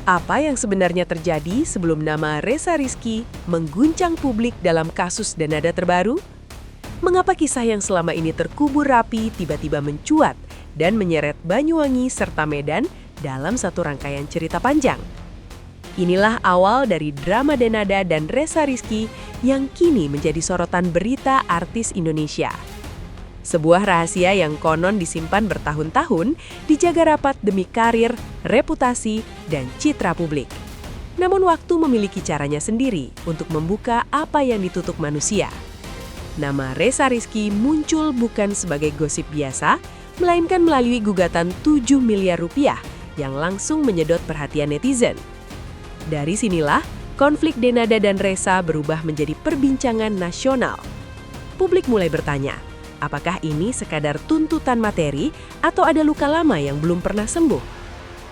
Apa yang sebenarnya terjadi sebelum nama Ressa Rizky mengguncang publik dalam kasus Denada terbaru? Mengapa kisah yang selama ini terkubur rapi tiba-tiba mencuat dan menyeret Banyuwangi serta Medan dalam satu rangkaian cerita panjang? Inilah awal dari drama Denada dan Ressa Rizky yang kini menjadi sorotan berita artis Indonesia. Sebuah rahasia yang konon disimpan bertahun-tahun, dijaga rapat demi karir, reputasi, dan citra publik. Namun waktu memiliki caranya sendiri untuk membuka apa yang ditutup manusia. Nama Ressa Rizky muncul bukan sebagai gosip biasa, melainkan melalui gugatan 7 miliar rupiah yang langsung menyedot perhatian netizen. Dari sinilah, konflik Denada dan Ressa berubah menjadi perbincangan nasional. Publik mulai bertanya, apakah ini sekadar tuntutan materi atau ada luka lama yang belum pernah sembuh?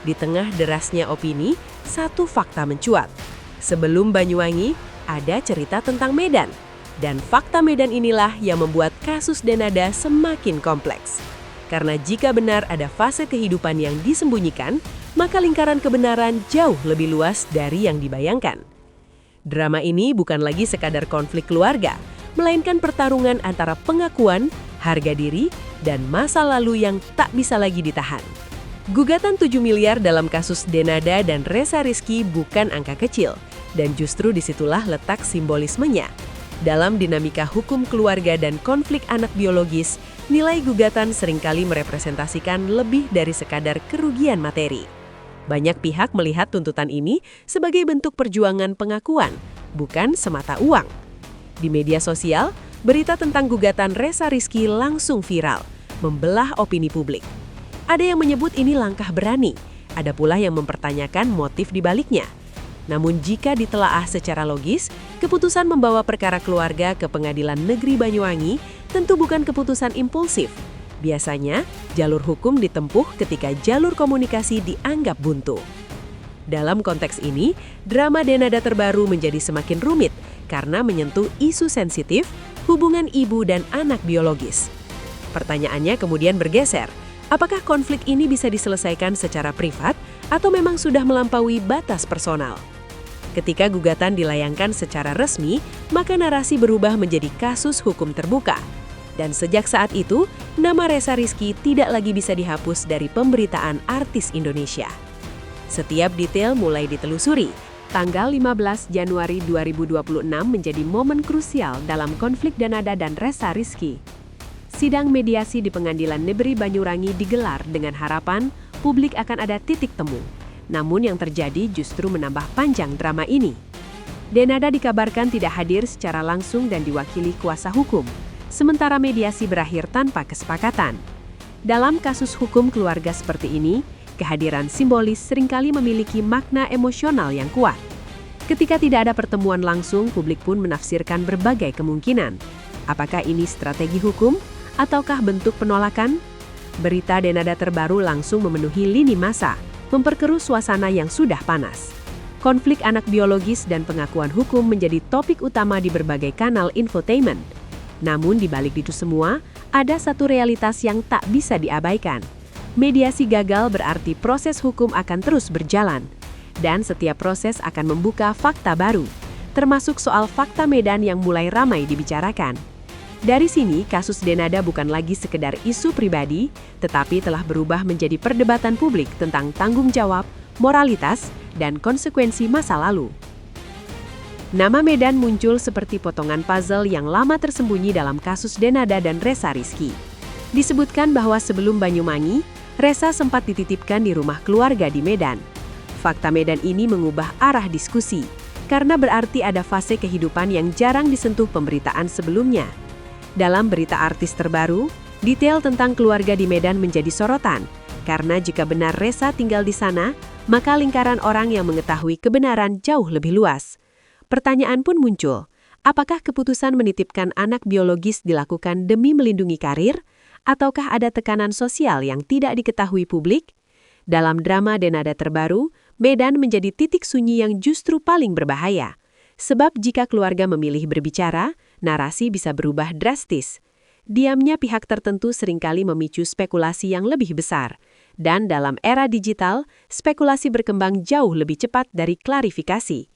Di tengah derasnya opini, satu fakta mencuat. Sebelum Banyuwangi, ada cerita tentang Medan. Dan fakta Medan inilah yang membuat kasus Denada semakin kompleks. Karena jika benar ada fase kehidupan yang disembunyikan, maka lingkaran kebenaran jauh lebih luas dari yang dibayangkan. Drama ini bukan lagi sekadar konflik keluarga, melainkan pertarungan antara pengakuan, harga diri, dan masa lalu yang tak bisa lagi ditahan. Gugatan 7 miliar dalam kasus Denada dan Ressa Rizky bukan angka kecil, dan justru disitulah letak simbolismenya. Dalam dinamika hukum keluarga dan konflik anak biologis, nilai gugatan seringkali merepresentasikan lebih dari sekadar kerugian materi. Banyak pihak melihat tuntutan ini sebagai bentuk perjuangan pengakuan, bukan semata uang. Di media sosial, berita tentang gugatan Ressa Rizky langsung viral, membelah opini publik. Ada yang menyebut ini langkah berani, ada pula yang mempertanyakan motif di baliknya. Namun jika ditelaah secara logis, keputusan membawa perkara keluarga ke Pengadilan Negeri Banyuwangi tentu bukan keputusan impulsif. Biasanya, jalur hukum ditempuh ketika jalur komunikasi dianggap buntu. Dalam konteks ini, drama Denada terbaru menjadi semakin rumit karena menyentuh isu sensitif, hubungan ibu dan anak biologis. Pertanyaannya kemudian bergeser, apakah konflik ini bisa diselesaikan secara privat atau memang sudah melampaui batas personal? Ketika gugatan dilayangkan secara resmi, maka narasi berubah menjadi kasus hukum terbuka. Dan sejak saat itu, nama Ressa Rizky tidak lagi bisa dihapus dari pemberitaan artis Indonesia. Setiap detail mulai ditelusuri. Tanggal 15 Januari 2026 menjadi momen krusial dalam konflik Denada dan Ressa Rizky. Sidang mediasi di Pengadilan Negeri Banyuwangi digelar dengan harapan publik akan ada titik temu. Namun yang terjadi justru menambah panjang drama ini. Denada dikabarkan tidak hadir secara langsung dan diwakili kuasa hukum, sementara mediasi berakhir tanpa kesepakatan. Dalam kasus hukum keluarga seperti ini, kehadiran simbolis seringkali memiliki makna emosional yang kuat. Ketika tidak ada pertemuan langsung, publik pun menafsirkan berbagai kemungkinan. Apakah ini strategi hukum ataukah bentuk penolakan? Berita Denada terbaru langsung memenuhi lini massa, memperkeruh suasana yang sudah panas. Konflik anak biologis dan pengakuan hukum menjadi topik utama di berbagai kanal infotainment. Namun di balik itu semua, ada satu realitas yang tak bisa diabaikan. Mediasi gagal berarti proses hukum akan terus berjalan. Dan setiap proses akan membuka fakta baru, termasuk soal fakta Medan yang mulai ramai dibicarakan. Dari sini, kasus Denada bukan lagi sekedar isu pribadi, tetapi telah berubah menjadi perdebatan publik tentang tanggung jawab, moralitas, dan konsekuensi masa lalu. Nama Medan muncul seperti potongan puzzle yang lama tersembunyi dalam kasus Denada dan Ressa Rizky. Disebutkan bahwa sebelum Banyuwangi, Ressa sempat dititipkan di rumah keluarga di Medan. Fakta Medan ini mengubah arah diskusi, karena berarti ada fase kehidupan yang jarang disentuh pemberitaan sebelumnya. Dalam berita artis terbaru, detail tentang keluarga di Medan menjadi sorotan, karena jika benar Ressa tinggal di sana, maka lingkaran orang yang mengetahui kebenaran jauh lebih luas. Pertanyaan pun muncul, apakah keputusan menitipkan anak biologis dilakukan demi melindungi karir, ataukah ada tekanan sosial yang tidak diketahui publik? Dalam drama Denada terbaru, Medan menjadi titik sunyi yang justru paling berbahaya. Sebab jika keluarga memilih berbicara, narasi bisa berubah drastis. Diamnya pihak tertentu seringkali memicu spekulasi yang lebih besar. Dan dalam era digital, spekulasi berkembang jauh lebih cepat dari klarifikasi.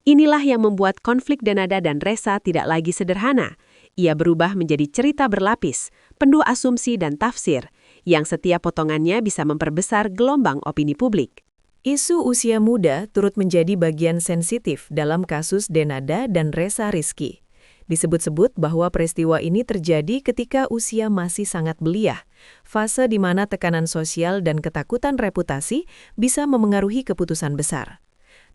Inilah yang membuat konflik Denada dan Ressa tidak lagi sederhana. Ia berubah menjadi cerita berlapis, penuh asumsi dan tafsir, yang setiap potongannya bisa memperbesar gelombang opini publik. Isu usia muda turut menjadi bagian sensitif dalam kasus Denada dan Ressa Rizky. Disebut-sebut bahwa peristiwa ini terjadi ketika usia masih sangat belia, fase di mana tekanan sosial dan ketakutan reputasi bisa memengaruhi keputusan besar.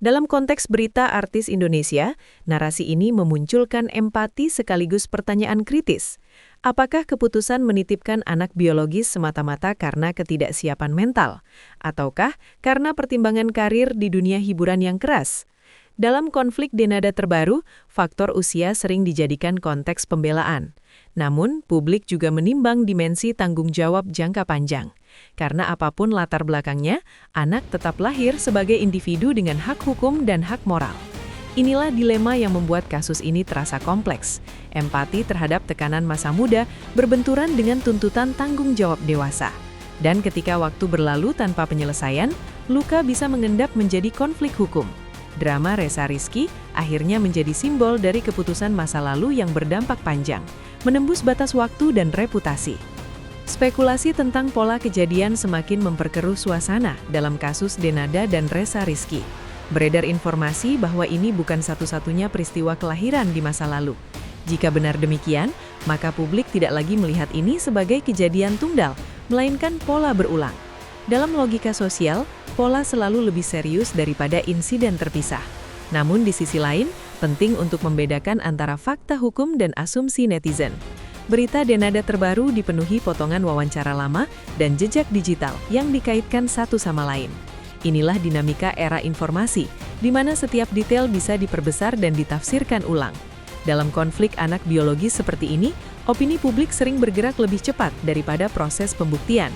Dalam konteks berita artis Indonesia, narasi ini memunculkan empati sekaligus pertanyaan kritis. Apakah keputusan menitipkan anak biologis semata-mata karena ketidaksiapan mental? Ataukah karena pertimbangan karir di dunia hiburan yang keras? Dalam konflik Denada terbaru, faktor usia sering dijadikan konteks pembelaan. Namun, publik juga menimbang dimensi tanggung jawab jangka panjang. Karena apapun latar belakangnya, anak tetap lahir sebagai individu dengan hak hukum dan hak moral. Inilah dilema yang membuat kasus ini terasa kompleks. Empati terhadap tekanan masa muda berbenturan dengan tuntutan tanggung jawab dewasa. Dan ketika waktu berlalu tanpa penyelesaian, luka bisa mengendap menjadi konflik hukum. Drama Ressa Rizky akhirnya menjadi simbol dari keputusan masa lalu yang berdampak panjang, menembus batas waktu dan reputasi. Spekulasi tentang pola kejadian semakin memperkeruh suasana dalam kasus Denada dan Ressa Rizky. Beredar informasi bahwa ini bukan satu-satunya peristiwa kelahiran di masa lalu. Jika benar demikian, maka publik tidak lagi melihat ini sebagai kejadian tunggal, melainkan pola berulang. Dalam logika sosial, pola selalu lebih serius daripada insiden terpisah. Namun di sisi lain, penting untuk membedakan antara fakta hukum dan asumsi netizen. Berita Denada terbaru dipenuhi potongan wawancara lama dan jejak digital yang dikaitkan satu sama lain. Inilah dinamika era informasi, di mana setiap detail bisa diperbesar dan ditafsirkan ulang. Dalam konflik anak biologis seperti ini, opini publik sering bergerak lebih cepat daripada proses pembuktian.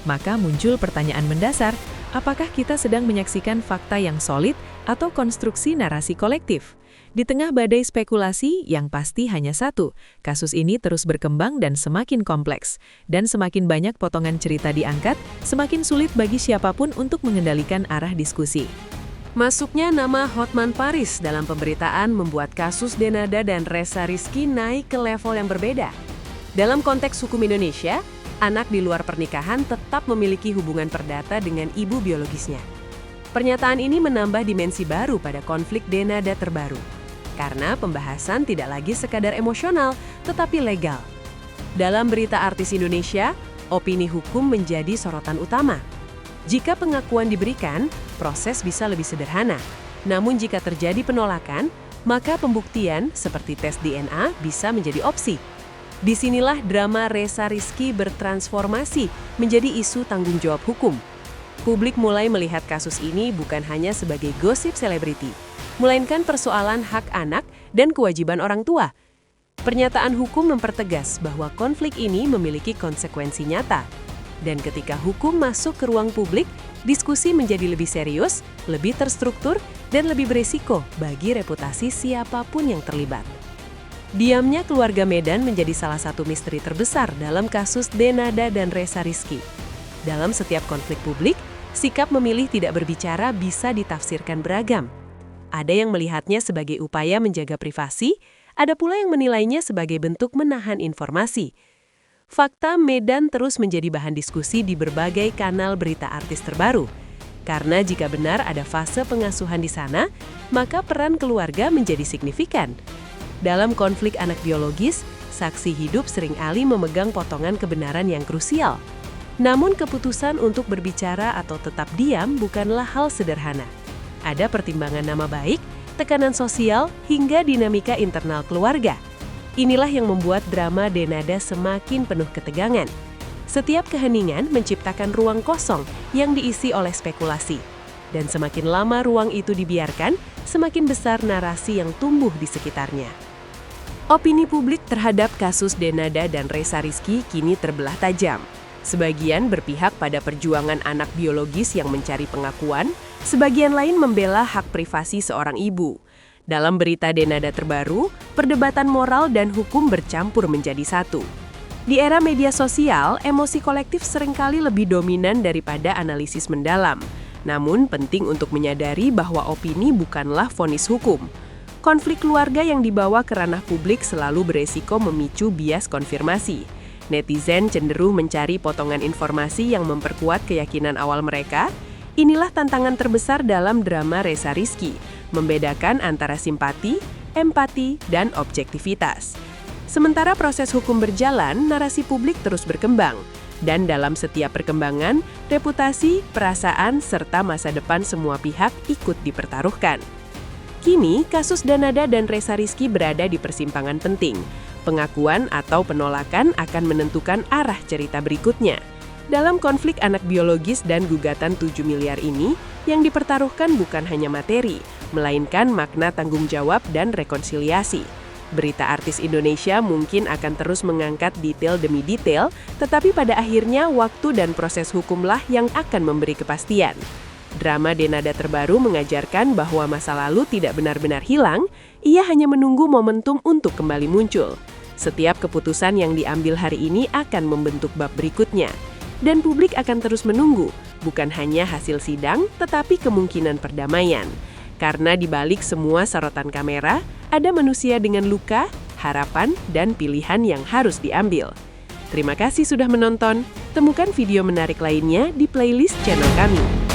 Maka muncul pertanyaan mendasar, apakah kita sedang menyaksikan fakta yang solid atau konstruksi narasi kolektif? Di tengah badai spekulasi, yang pasti hanya satu, kasus ini terus berkembang dan semakin kompleks. Dan semakin banyak potongan cerita diangkat, semakin sulit bagi siapapun untuk mengendalikan arah diskusi. Masuknya nama Hotman Paris dalam pemberitaan membuat kasus Denada dan Ressa Rizky naik ke level yang berbeda. Dalam konteks hukum Indonesia, anak di luar pernikahan tetap memiliki hubungan perdata dengan ibu biologisnya. Pernyataan ini menambah dimensi baru pada konflik Denada terbaru. Karena pembahasan tidak lagi sekadar emosional, tetapi legal. Dalam berita artis Indonesia, opini hukum menjadi sorotan utama. Jika pengakuan diberikan, proses bisa lebih sederhana. Namun jika terjadi penolakan, maka pembuktian seperti tes DNA bisa menjadi opsi. Disinilah drama Ressa Rizky bertransformasi menjadi isu tanggung jawab hukum. Publik mulai melihat kasus ini bukan hanya sebagai gosip selebriti, melainkan persoalan hak anak dan kewajiban orang tua. Pernyataan hukum mempertegas bahwa konflik ini memiliki konsekuensi nyata. Dan ketika hukum masuk ke ruang publik, diskusi menjadi lebih serius, lebih terstruktur, dan lebih berisiko bagi reputasi siapapun yang terlibat. Diamnya keluarga Medan menjadi salah satu misteri terbesar dalam kasus Denada dan Ressa Rizky. Dalam setiap konflik publik, sikap memilih tidak berbicara bisa ditafsirkan beragam. Ada yang melihatnya sebagai upaya menjaga privasi, ada pula yang menilainya sebagai bentuk menahan informasi. Fakta Medan terus menjadi bahan diskusi di berbagai kanal berita artis terbaru. Karena jika benar ada fase pengasuhan di sana, maka peran keluarga menjadi signifikan. Dalam konflik anak biologis, saksi hidup seringkali memegang potongan kebenaran yang krusial. Namun keputusan untuk berbicara atau tetap diam bukanlah hal sederhana. Ada pertimbangan nama baik, tekanan sosial, hingga dinamika internal keluarga. Inilah yang membuat drama Denada semakin penuh ketegangan. Setiap keheningan menciptakan ruang kosong yang diisi oleh spekulasi. Dan semakin lama ruang itu dibiarkan, semakin besar narasi yang tumbuh di sekitarnya. Opini publik terhadap kasus Denada dan Ressa Rizky kini terbelah tajam. Sebagian berpihak pada perjuangan anak biologis yang mencari pengakuan, sebagian lain membela hak privasi seorang ibu. Dalam berita Denada terbaru, perdebatan moral dan hukum bercampur menjadi satu. Di era media sosial, emosi kolektif seringkali lebih dominan daripada analisis mendalam. Namun, penting untuk menyadari bahwa opini bukanlah vonis hukum. Konflik keluarga yang dibawa ke ranah publik selalu beresiko memicu bias konfirmasi. Netizen cenderung mencari potongan informasi yang memperkuat keyakinan awal mereka. Inilah tantangan terbesar dalam drama Reza Rizky, membedakan antara simpati, empati, dan objektivitas. Sementara proses hukum berjalan, narasi publik terus berkembang. Dan dalam setiap perkembangan, reputasi, perasaan, serta masa depan semua pihak ikut dipertaruhkan. Kini, kasus Danada dan Reza Rizky berada di persimpangan penting. Pengakuan atau penolakan akan menentukan arah cerita berikutnya. Dalam konflik anak biologis dan gugatan 7 miliar ini, yang dipertaruhkan bukan hanya materi, melainkan makna tanggung jawab dan rekonsiliasi. Berita artis Indonesia mungkin akan terus mengangkat detail demi detail, tetapi pada akhirnya waktu dan proses hukumlah yang akan memberi kepastian. Drama Denada terbaru mengajarkan bahwa masa lalu tidak benar-benar hilang, ia hanya menunggu momentum untuk kembali muncul. Setiap keputusan yang diambil hari ini akan membentuk bab berikutnya. Dan publik akan terus menunggu, bukan hanya hasil sidang, tetapi kemungkinan perdamaian. Karena di balik semua sorotan kamera, ada manusia dengan luka, harapan, dan pilihan yang harus diambil. Terima kasih sudah menonton. Temukan video menarik lainnya di playlist channel kami.